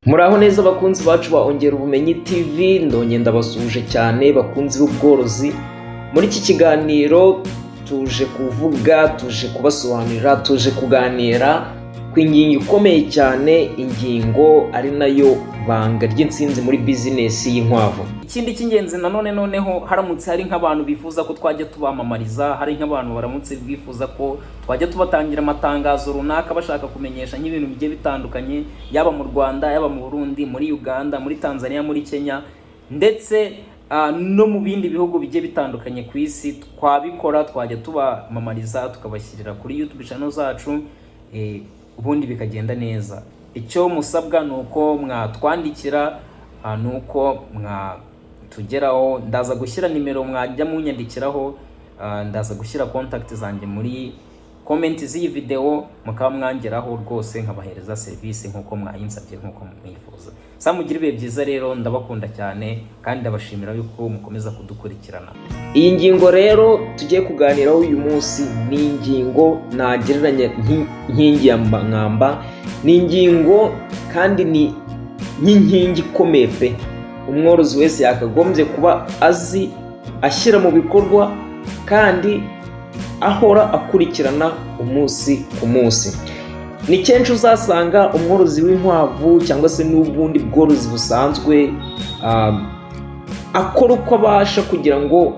Muraho neza bakunzi bacu ba Ongera Ubumenyi TV, ndonye ndabasuje cyane bakunzi b'ubworozi. Muri iki kiganiro tuje kuvuga, tuje kubasobanurira, tuje kuganira ku ingingo ikomeye cyane, ingingo ari nayo banga ry'intsinzi muri business y'inkwavu. Ikindi cy'ingenzi noneho haramutse hari nk'abantu bifuza ko twajya tubamamariza, hari nk'abantu baramutse bifuza ko twajya tubatangira amatangazo runaka bashaka kumenyesha nk'ibintu bigiye bitandukanye, yaba mu Rwanda, yaba mu Burundi, muri Uganda, muri Tanzania, muri Kenya ndetse no mu bindi bihugu bigiye bitandukanye ku isi, twabikora twajya tubamamariza tukabashyirira kuri YouTube channel zacu, ubundi bikagenda neza. Icyo musabwa nuko mwatwandikira, nuko mwatugeraho. Ndaza gushyira nimero mwajya munyandikiraho, ndaza gushyira contact zanjye muri comment z'iyi video, mukaba mwangeraho rwose nkabahereza service nkuko mwayinsabye, nkuko mwifuza. Samugire ibihe byiza rero, ndabakunda cyane kandi ndabashimira yuko mukomeza kudukurikirana. Iyi ngingo rero tugiye kuganiraho uyu munsi ni ingingo nagereranya nk'inkingi ya mwamba, ni ingingo kandi ni nk'inkingi ikomeye pe. Umworozi wese yakagombye kuba azi, ashyira mu bikorwa kandi ahora akurikirana umunsi ku munsi. Ni kenshi uzasanga umworozi w'inkwavu cyangwa se n'ubundi bworozi busanzwe akora uko abasha kugira ngo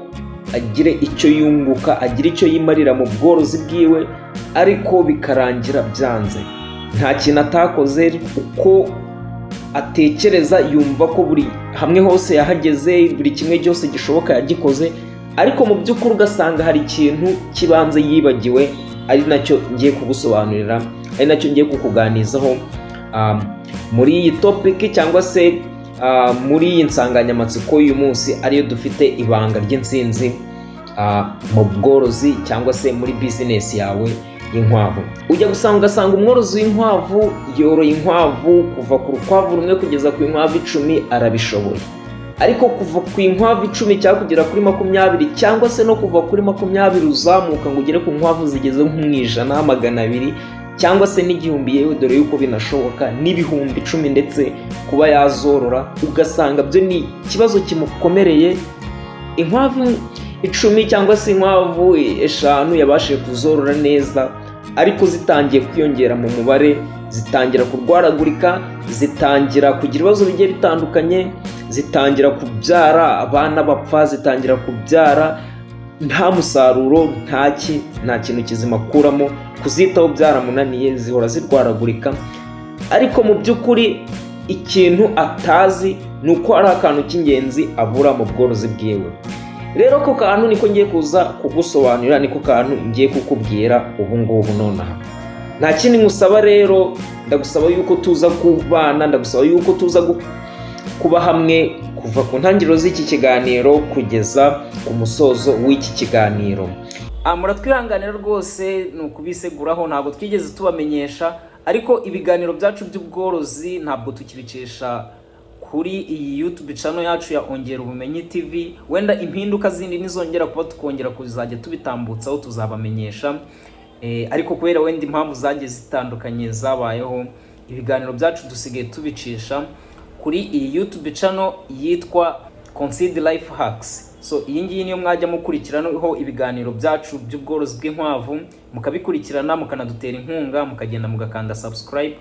agire icyo yunguka, agire icyo yimarira mu bworozi bwiwe, ariko bikarangira byanze. Nta kintu atakoze, uko atekereza yumva ko buri hamwe hose yahageze, buri kimwe cyose gishoboka yagikoze, ariko mu by'ukuri ugasanga hari ikintu kibanze yibagiwe, ari nacyo ngiye kugusobanurira, ari nacyo ngiye kukuganizaho muri iyi topic cyangwa se muri iyi nsanganyamatsiko y'uyu munsi, ariyo dufite ibanga ry'intsinzi mu bworozi cyangwa se muri business yawe y'inkwavu. Ujya gusanga ugasanga umworozi w'inkwavu yoroye inkwavu kuva ku rukwavu rumwe kugeza ku inkwavu 10 arabishoboye, ariko kuva ku inkwavu 10 cyangwa kugera kuri 20 cyangwa se no kuva kuri 20 uzamuka ngo ugere ku nkwavu zigeze nk'ijana, 200 cyangwa se n'igihumbi, yewe dore yuko binashoboka n'ibihumbi 10 ndetse kuba yazorora, ugasanga byo ni ikibazo kimukomereye. Inkwavu 10 cyangwa se inkwavu 5 yabashije kuzorora neza, ariko zitangiye kwiyongera mu mubare, zitangira kurwaragurika, zitangira kugira ibibazo bigiye bitandukanye, zitangira kubyara abana bapfa, zitangira kubyara nta musaruro, nta kintu kizima kuramo, kuzitaho byaramunaniye, zihora zirwaragurika. Ariko mu by'ukuri ikintu atazi ni uko ari akantu cy'ingenzi abura mu bworozi bwiwe. Rero ko kantu niko ngiye kuza kugusobanurira, niko kantu ngiye kukubwira ubu ngubu nonaha. Nta kindi ngusaba rero, ndagusaba yuko tuza kubana, ndagusaba yuko tuza kuba hamwe kuva ku ntangiriro z'iki kiganiro kugeza ku musozo w'iki kiganiro. Muratwihanganira rwose, ni ukubiseguraho, ntabwo twigeze tubamenyesha, ariko ibiganiro byacu by'ubworozi ntabwo tukibicisha kuri iyi YouTube channel yacu ya Ongera Ubumenyi TV. Wenda impinduka zindi nizongera kuba tukongera kuzajya tubitambutsaho tuzabamenyesha, ariko kubera wenda impamvu zagiye zitandukanye zabayeho, ibiganiro byacu dusigaye tubicisha kuri iyi YouTube channel yitwa Concealed Life Hacks. So iyi ngiyi niyo mwajya mukurikiranaho ibiganiro byacu by'ubworozi bw'inkwavu, mukabikurikirana, mukanadutera inkunga, mukagenda mugakanda subscribe